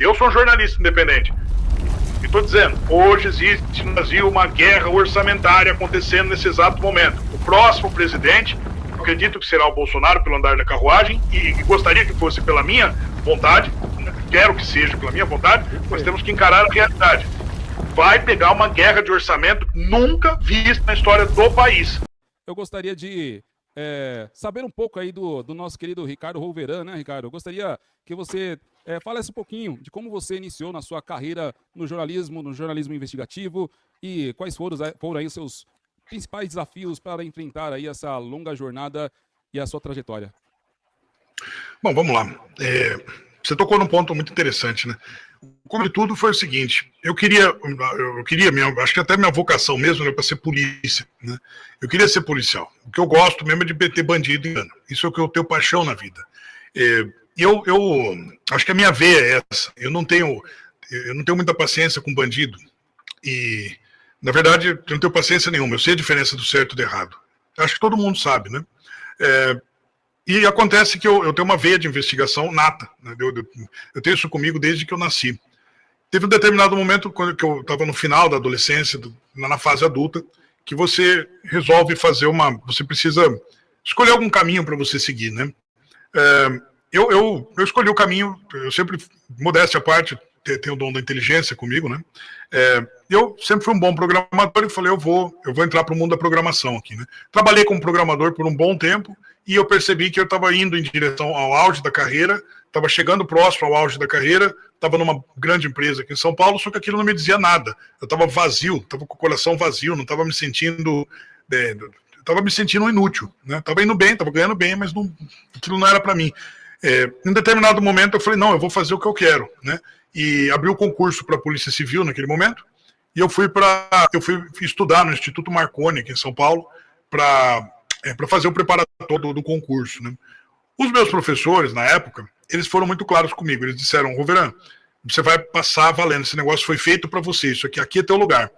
Eu sou um jornalista independente. E estou dizendo, hoje existe no Brasil uma guerra orçamentária acontecendo nesse exato momento. O próximo presidente, eu acredito que será o Bolsonaro pelo andar da carruagem, e gostaria que fosse pela minha vontade, quero que seja pela minha vontade, mas temos que encarar a realidade. Vai pegar uma guerra de orçamento nunca vista na história do país. Eu gostaria de saber um pouco aí do nosso querido Ricardo Rouveran, né, Ricardo? Eu gostaria que você falasse um pouquinho de como você iniciou na sua carreira no jornalismo investigativo, e quais foram aí os seus principais desafios para enfrentar aí essa longa jornada e a sua trajetória. Bom, vamos lá. Você tocou num ponto muito interessante, né? Como de tudo, foi o seguinte: eu queria, acho que até minha vocação mesmo era para ser polícia, né? Eu queria ser policial. O que eu gosto mesmo é de ter bandido e engano. Isso é o que eu tenho paixão na vida. Eu acho que a minha veia é essa. Eu não tenho muita paciência com bandido. E, na verdade, eu não tenho paciência nenhuma. Eu sei a diferença do certo e do errado. Acho que todo mundo sabe, né? E acontece que eu tenho uma veia de investigação nata, né? Eu tenho isso comigo desde que eu nasci. Teve um determinado momento, quando eu estava no final da adolescência, na fase adulta, que você resolve fazer você precisa escolher algum caminho para você seguir, né? Eu escolhi o caminho, eu sempre, modéstia à parte, tenho o dom da inteligência comigo, né? Eu sempre fui um bom programador e falei, eu vou entrar para o mundo da programação aqui, né? Trabalhei como programador por um bom tempo e eu percebi que eu estava indo em direção ao auge da carreira, estava chegando próximo ao auge da carreira, estava numa grande empresa aqui em São Paulo, só que aquilo não me dizia nada. Eu estava vazio, estava com o coração vazio, não estava me sentindo... Estava me sentindo inútil, né? Estava indo bem, estava ganhando bem, mas aquilo não era para mim. Em determinado momento eu falei, não, eu vou fazer o que eu quero, né? E abri o concurso para a Polícia Civil naquele momento, e eu fui estudar no Instituto Marconi, aqui em São Paulo, para fazer o preparatório do concurso, né? Os meus professores, na época, eles foram muito claros comigo. Eles disseram, Rouveran, você vai passar valendo, esse negócio foi feito para você, isso aqui é teu lugar.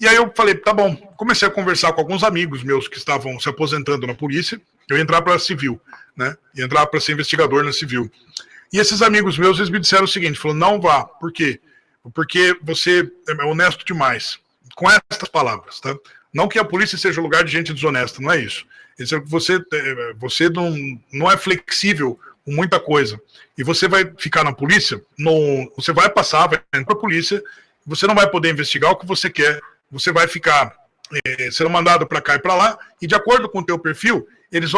E aí eu falei, tá bom. Comecei a conversar com alguns amigos meus que estavam se aposentando na polícia. Eu ia entrar para a civil, né? Ia entrar para ser investigador na civil. E esses amigos meus, eles me disseram o seguinte, falaram, não vá. Por quê? Porque você é honesto demais. Com essas palavras, tá? Não que a polícia seja lugar de gente desonesta, não é isso. Eles disseram que você não é flexível com muita coisa. E você vai ficar na polícia, você vai passar, vai entrar para a polícia, você não vai poder investigar o que você quer, você vai ficar sendo mandado para cá e para lá, e de acordo com o teu perfil, eles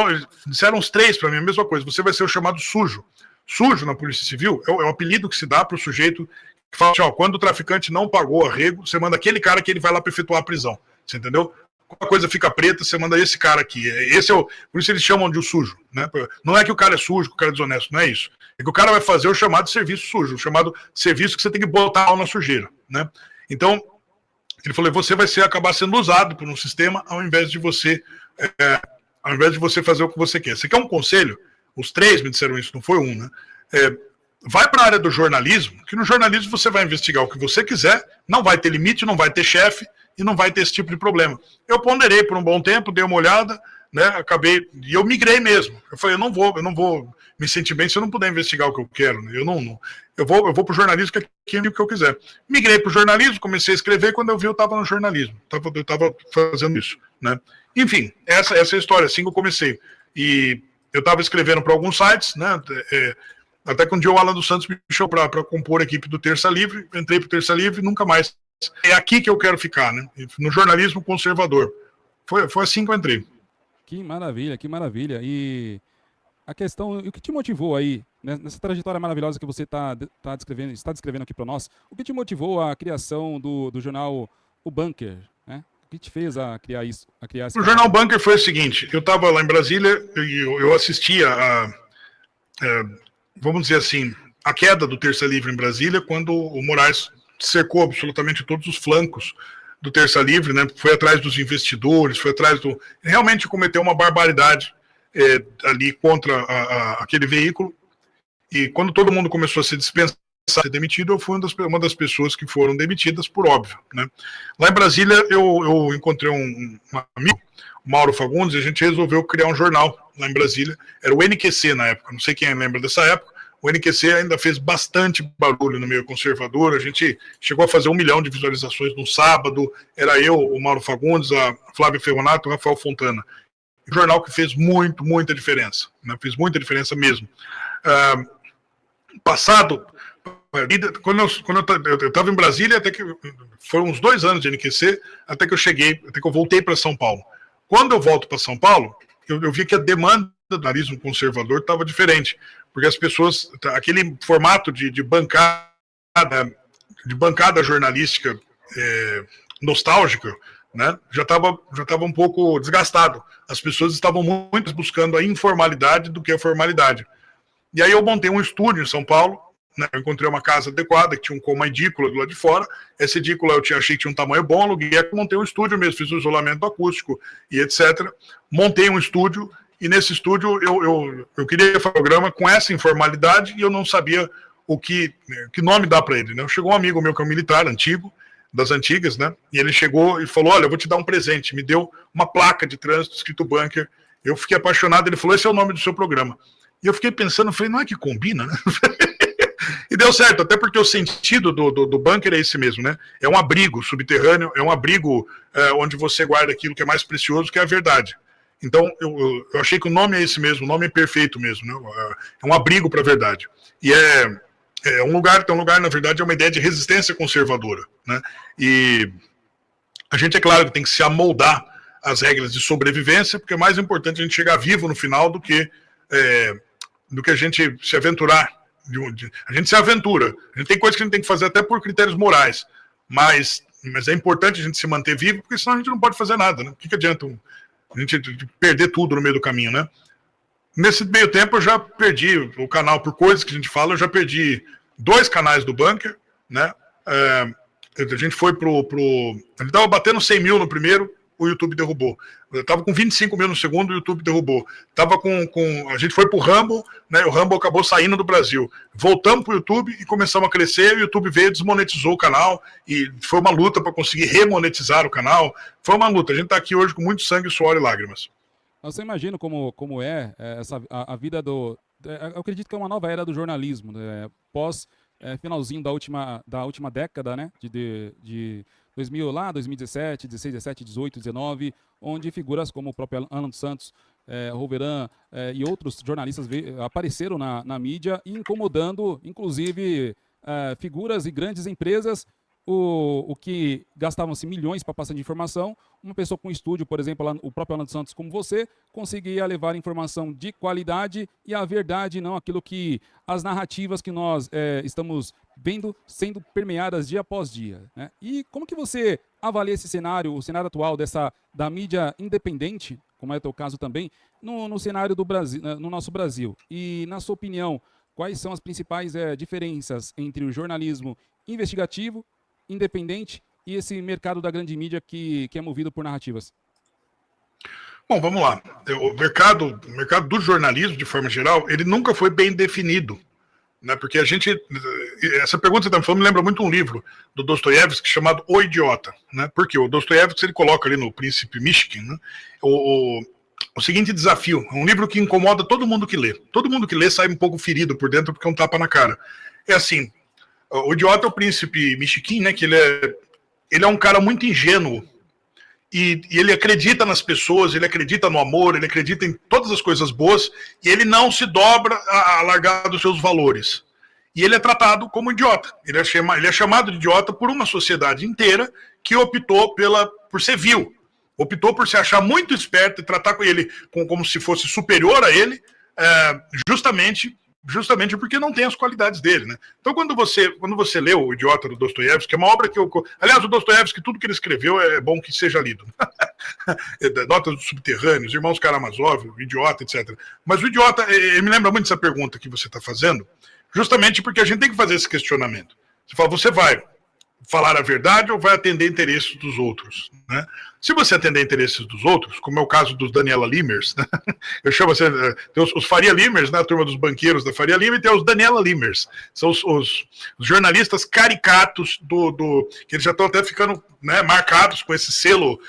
disseram os três para mim a mesma coisa, você vai ser o chamado sujo. Sujo na Polícia Civil é o apelido que se dá para o sujeito que fala assim, ó, quando o traficante não pagou arrego, você manda aquele cara que ele vai lá para efetuar a prisão. Você entendeu? Quando a coisa fica preta, você manda esse cara aqui. Por isso eles chamam de o sujo, né? Não é que o cara é sujo, que o cara é desonesto, não é isso. É que o cara vai fazer o chamado serviço sujo, o chamado serviço que você tem que botar a mão na sujeira, né? Então, ele falou, você vai acabar sendo usado por um sistema ao invés de você fazer o que você quer. Você quer um conselho? Os três me disseram isso, não foi um, né? Vai para a área do jornalismo, que no jornalismo você vai investigar o que você quiser, não vai ter limite, não vai ter chefe e não vai ter esse tipo de problema. Eu ponderei por um bom tempo, dei uma olhada, né? E eu migrei mesmo. Eu falei, eu não vou me sentir bem se eu não puder investigar o que eu quero, né? Eu vou para o jornalismo, que é o que eu quiser. Migrei para o jornalismo, comecei a escrever, quando eu vi eu estava no jornalismo, eu estava fazendo isso, né? Enfim, essa é a história, assim que eu comecei. E eu estava escrevendo para alguns sites, né? Até que um dia o Alan dos Santos me chamou para compor a equipe do Terça Livre, entrei para o Terça Livre e nunca mais. É aqui que eu quero ficar, né? No jornalismo conservador. Foi assim que eu entrei. Que maravilha, que maravilha. E a questão, o que te motivou aí, né, nessa trajetória maravilhosa que você está descrevendo aqui para nós, o que te motivou a criação do jornal O Bunker, né? O que te fez a criar esse O jornal Bunker foi o seguinte, eu estava lá em Brasília e eu assistia vamos dizer assim, a queda do Terça Livre em Brasília, quando o Moraes cercou absolutamente todos os flancos do Terça Livre, né? Foi atrás dos investidores, realmente cometeu uma barbaridade ali contra aquele veículo. E quando todo mundo começou a se dispensar, a ser demitido, eu fui uma das pessoas que foram demitidas, por óbvio, né? Lá em Brasília, eu encontrei um amigo, o Mauro Fagundes, e a gente resolveu criar um jornal lá em Brasília. Era o NQC na época, não sei quem lembra dessa época. o NQC ainda fez bastante barulho no meio conservador. A gente chegou a fazer 1 milhão de visualizações no sábado. Era eu, o Mauro Fagundes, a Flávia Ferronato, o Rafael Fontana. Um jornal que fez muita diferença, né? Fez muita diferença mesmo. Passado, quando eu estava em Brasília, até que foram uns 2 anos de NQC, até que eu voltei para São Paulo. Quando eu volto para São Paulo, eu vi que a demanda do jornalismo conservador estava diferente, porque as pessoas, aquele formato de bancada jornalística nostálgica, né, já estava um pouco desgastado. As pessoas estavam muito buscando a informalidade do que a formalidade. E aí eu montei um estúdio em São Paulo, né, eu encontrei uma casa adequada, que tinha uma edícula do lado de fora. Essa edícula eu achei que tinha um tamanho bom, aluguei, montei um estúdio mesmo, fiz o isolamento acústico e etc. Montei um estúdio, e nesse estúdio eu queria fazer um programa com essa informalidade, e eu não sabia que nome dar para ele, né? Chegou um amigo meu que é um militar antigo, das antigas, né? E ele chegou e falou: olha, eu vou te dar um presente. Me deu uma placa de trânsito escrito Bunker. Eu fiquei apaixonado, ele falou: esse é o nome do seu programa. E eu fiquei pensando, falei, não é que combina, né? E deu certo, até porque o sentido do bunker é esse mesmo, né? É um abrigo subterrâneo, é um abrigo onde você guarda aquilo que é mais precioso, que é a verdade. Então, eu achei que o nome é esse mesmo, o nome é perfeito mesmo, né? É um abrigo para a verdade. E é um lugar, na verdade, é uma ideia de resistência conservadora, né? E a gente, é claro, que tem que se amoldar às regras de sobrevivência, porque é mais importante a gente chegar vivo no final do que a gente se aventurar. A gente se aventura. A gente tem coisas que a gente tem que fazer até por critérios morais, mas é importante a gente se manter vivo, porque senão a gente não pode fazer nada, né? O que adianta a gente perder tudo no meio do caminho, né? Nesse meio tempo eu já perdi o canal, por coisas que a gente fala, eu já perdi 2 canais do Bunker, né? A gente foi a gente estava batendo 100 mil no primeiro, o YouTube derrubou. Eu estava com 25 mil no segundo, o YouTube derrubou. A gente foi pro Rumble, né? O Rumble acabou saindo do Brasil. Voltamos pro YouTube e começamos a crescer. O YouTube veio, desmonetizou o canal, e foi uma luta para conseguir remonetizar o canal. Foi uma luta. A gente está aqui hoje com muito sangue, suor e lágrimas. Você imagina como é a vida do... Eu acredito que é uma nova era do jornalismo, né? Pós finalzinho da última década, né? De 2017, 16, 17, 18, 19, onde figuras como o próprio Alan dos Santos, Roveran e outros jornalistas apareceram na mídia, incomodando, inclusive, figuras e grandes empresas, o que gastavam-se milhões para passar de informação. Uma pessoa com estúdio, por exemplo, o próprio Alan dos Santos, como você, conseguia levar informação de qualidade e a verdade, não aquilo que as narrativas que nós estamos vendo sendo permeadas dia após dia, né? E como que você avalia esse cenário, o cenário atual da mídia independente, como é o teu caso também, no cenário do Brasil, no nosso Brasil? E, na sua opinião, quais são as principais diferenças entre o jornalismo investigativo, independente, e esse mercado da grande mídia que é movido por narrativas? Bom, vamos lá. O mercado do jornalismo, de forma geral, ele nunca foi bem definido, né? Porque essa pergunta que você está me falando me lembra muito um livro do Dostoiévski chamado O Idiota, né? Porque o Dostoiévski, ele coloca ali no Príncipe Mishkin, né, o seguinte desafio. É um livro que incomoda todo mundo que lê. Todo mundo que lê sai um pouco ferido por dentro porque é um tapa na cara. É assim, o idiota é o Príncipe Mishkin, né? Que ele é um cara muito ingênuo. E ele acredita nas pessoas, ele acredita no amor, ele acredita em todas as coisas boas, e ele não se dobra a largar dos seus valores. E ele é tratado como idiota. Ele é chamado de idiota por uma sociedade inteira que optou por ser vil. Optou por se achar muito esperto e tratar com ele como se fosse superior a ele, justamente porque não tem as qualidades dele, né? Então, quando você lê O Idiota do Dostoiévski, que é uma obra que aliás, o Dostoiévski, tudo que ele escreveu é bom que seja lido. Notas dos Subterrâneos, Irmãos Karamazov, O Idiota, etc. Mas o Idiota, me lembra muito essa pergunta que você está fazendo, justamente porque a gente tem que fazer esse questionamento. Você fala, você vai falar a verdade ou vai atender interesses dos outros, né? Se você atender interesses dos outros, como é o caso dos Daniela Limers, né? Eu chamo assim, tem os Faria Limers, né? A turma dos banqueiros da Faria Lima, e tem os Daniela Limers, são os jornalistas caricatos que eles já estão até ficando, né, marcados com esse selo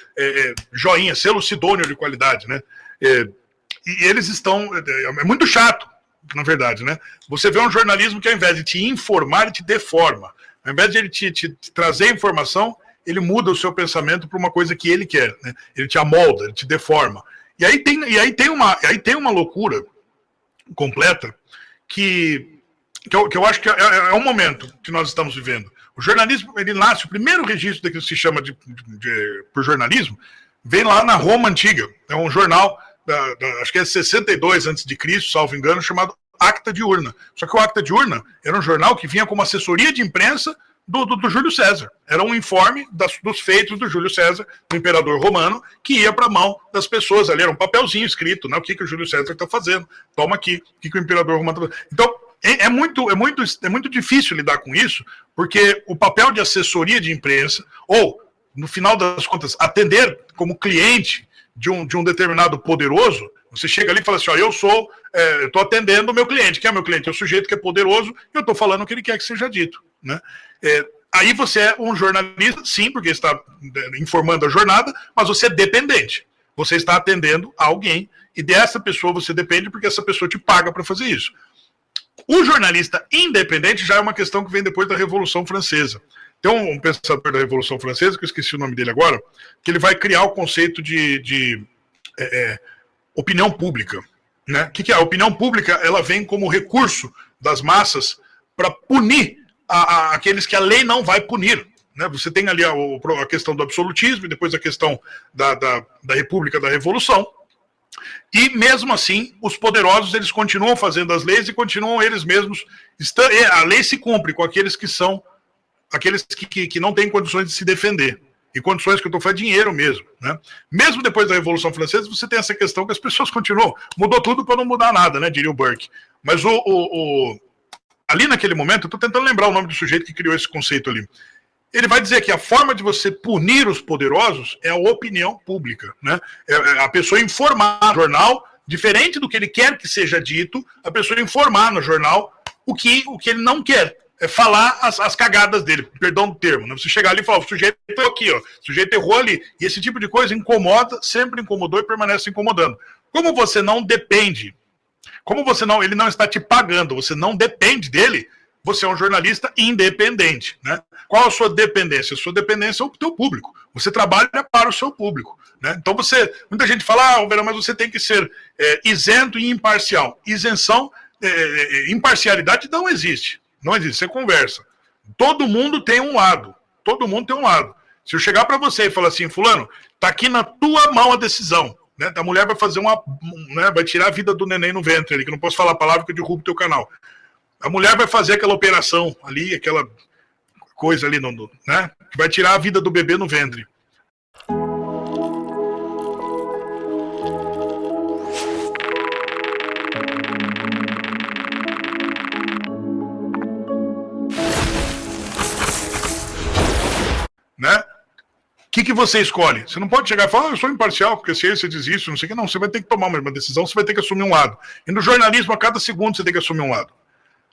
joinha, selo Sidônio de qualidade, né? E eles estão, é muito chato na verdade, né? Você vê um jornalismo que ao invés de te informar, ele te deforma. Ao invés de ele te trazer informação, ele muda o seu pensamento para uma coisa que ele quer, né? Ele te amolda, ele te deforma. E aí tem uma loucura completa que eu acho que é um momento que nós estamos vivendo. O jornalismo, ele nasce, o primeiro registro daquilo que se chama por jornalismo, vem lá na Roma Antiga. É um jornal, acho que é 62 a.C., salvo engano, chamado Acta Diurna. Só que o Acta Diurna era um jornal que vinha como assessoria de imprensa do Júlio César. Era um informe dos feitos do Júlio César, do imperador romano, que ia para a mão das pessoas. Ali era um papelzinho escrito, né, o que o Júlio César está fazendo, toma aqui, o que o imperador romano está fazendo. Então, é muito difícil lidar com isso, porque o papel de assessoria de imprensa, ou, no final das contas, atender como cliente de um determinado poderoso, você chega ali e fala assim, ó, eu estou atendendo o meu cliente. Quem é meu cliente? É o sujeito que é poderoso e eu estou falando o que ele quer que seja dito, né? Aí você é um jornalista, sim, porque está informando a jornada, mas você é dependente. Você está atendendo a alguém e dessa pessoa você depende porque essa pessoa te paga para fazer isso. O jornalista independente já é uma questão que vem depois da Revolução Francesa. Tem um pensador da Revolução Francesa, que eu esqueci o nome dele agora, que ele vai criar o conceito de opinião pública. Né? O que é? A opinião pública, ela vem como recurso das massas para punir aqueles que a lei não vai punir. Né? Você tem ali a questão do absolutismo e depois a questão da República da Revolução. E mesmo assim, os poderosos eles continuam fazendo as leis e continuam eles mesmos. A lei se cumpre com aqueles que são aqueles que não têm condições de se defender. E condições que eu estou falando, dinheiro mesmo. Né? Mesmo depois da Revolução Francesa, você tem essa questão que as pessoas continuam. Mudou tudo para não mudar nada, né? Diria o Burke. Mas ali naquele momento, eu estou tentando lembrar o nome do sujeito que criou esse conceito ali. Ele vai dizer que a forma de você punir os poderosos é a opinião pública. Né? É a pessoa informar no jornal, diferente do que ele quer que seja dito, a pessoa informar no jornal o que ele não quer. É falar as cagadas dele, perdão do termo. Né? Você chegar ali e falar, o sujeito errou aqui, ó, o sujeito errou ali. E esse tipo de coisa incomoda, sempre incomodou e permanece incomodando. Como você não depende, ele não está te pagando, você não depende dele, você é um jornalista independente. Né? Qual a sua dependência? A sua dependência é o teu público. Você trabalha para o seu público. Né? Então muita gente fala, Verão, mas você tem que ser isento e imparcial. Isenção, imparcialidade não existe. Não existe, você conversa. Todo mundo tem um lado. Todo mundo tem um lado. Se eu chegar para você e falar assim, fulano, tá aqui na tua mão a decisão. Né? A mulher vai fazer vai tirar a vida do neném no ventre ali, que eu não posso falar a palavra que eu derrubo o teu canal. A mulher vai fazer aquela operação ali, aquela coisa ali, né? Que vai tirar a vida do bebê no ventre. Né? O que você escolhe? Você não pode chegar e falar, eu sou imparcial, porque se você diz isso, não sei o que. Não, você vai ter que tomar uma decisão, você vai ter que assumir um lado. E no jornalismo, a cada segundo, você tem que assumir um lado.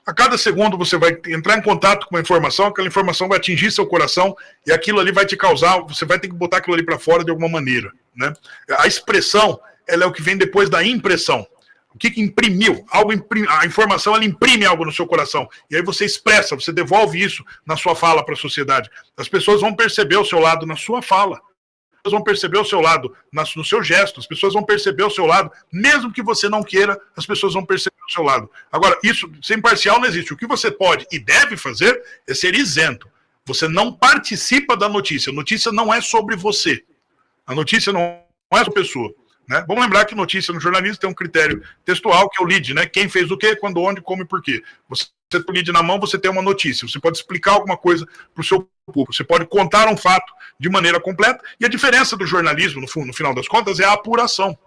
A cada segundo você vai entrar em contato com uma informação, aquela informação vai atingir seu coração e aquilo ali vai te causar, você vai ter que botar aquilo ali para fora de alguma maneira. Né? A expressão, ela é o que vem depois da impressão. O que imprimiu? A informação, ela imprime algo no seu coração. E aí você expressa, você devolve isso na sua fala para a sociedade. As pessoas vão perceber o seu lado na sua fala. As pessoas vão perceber o seu lado no seu gesto. As pessoas vão perceber o seu lado. Mesmo que você não queira, as pessoas vão perceber o seu lado. Agora, isso, ser imparcial não existe. O que você pode e deve fazer é ser isento. Você não participa da notícia. A notícia não é sobre você. A notícia não é sobre a pessoa. Né? Vamos lembrar que notícia no jornalismo tem um critério textual, que é o lead, né? Quem fez o quê, quando, onde, como e por quê. Você tem o lead na mão, você tem uma notícia. Você pode explicar alguma coisa para o seu público. Você pode contar um fato de maneira completa. E a diferença do jornalismo, no final das contas, é a apuração.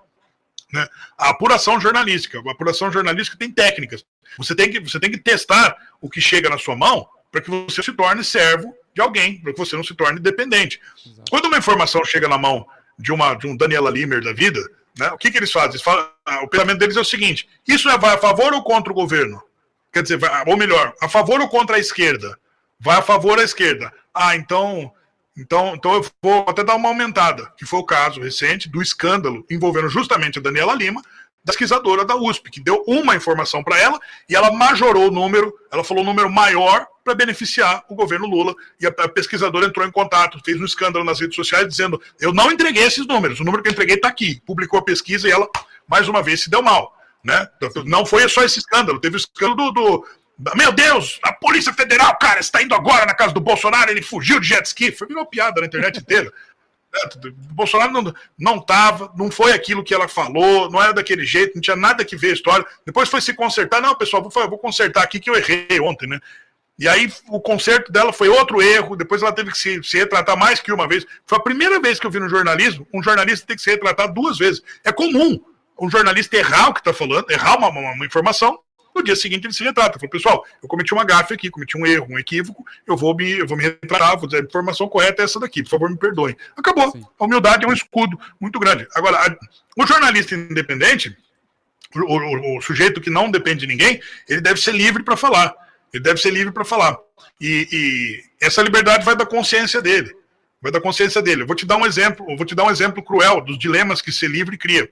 Né? A apuração jornalística. A apuração jornalística tem técnicas. Você tem que testar o que chega na sua mão para que você se torne servo de alguém, para que você não se torne dependente. Exato. Quando uma informação chega na mão de um Daniela Limer da vida, né, o que eles fazem? O pensamento deles é o seguinte, isso vai a favor ou contra o governo? Quer dizer, ou melhor, a favor ou contra a esquerda? Vai a favor da esquerda. Então eu vou até dar uma aumentada, que foi o caso recente do escândalo envolvendo justamente a Daniela Lima, pesquisadora da USP, que deu uma informação para ela e ela majorou o número, ela falou um número maior para beneficiar o governo Lula, e a pesquisadora entrou em contato, fez um escândalo nas redes sociais dizendo, eu não entreguei esses números, o número que eu entreguei está aqui, publicou a pesquisa e ela, mais uma vez, se deu mal, né? Não foi só esse escândalo, teve o escândalo meu Deus, a Polícia Federal, cara, está indo agora na casa do Bolsonaro, ele fugiu de jet ski, foi uma piada na internet inteira. O Bolsonaro não tava, não foi aquilo que ela falou, não era daquele jeito, não tinha nada que ver a história. Depois foi se consertar, não, pessoal, vou consertar aqui que eu errei ontem, né? E aí o conserto dela foi outro erro, depois ela teve que se retratar mais que uma vez. Foi a primeira vez que eu vi no jornalismo, um jornalista tem que se retratar 2 vezes. É comum um jornalista errar o que está falando, errar uma informação, no dia seguinte ele se retrata. Falou, pessoal, eu cometi uma gafe aqui, cometi um erro, um equívoco, eu vou me retratar, vou dizer a informação correta é essa daqui, por favor me perdoem. Acabou. Sim. A humildade é um escudo muito grande. Agora, o jornalista independente, o sujeito que não depende de ninguém, ele deve ser livre para falar. Ele deve ser livre para falar. E essa liberdade vai da consciência dele. Vai da consciência dele. Eu vou te dar um exemplo cruel dos dilemas que ser livre cria.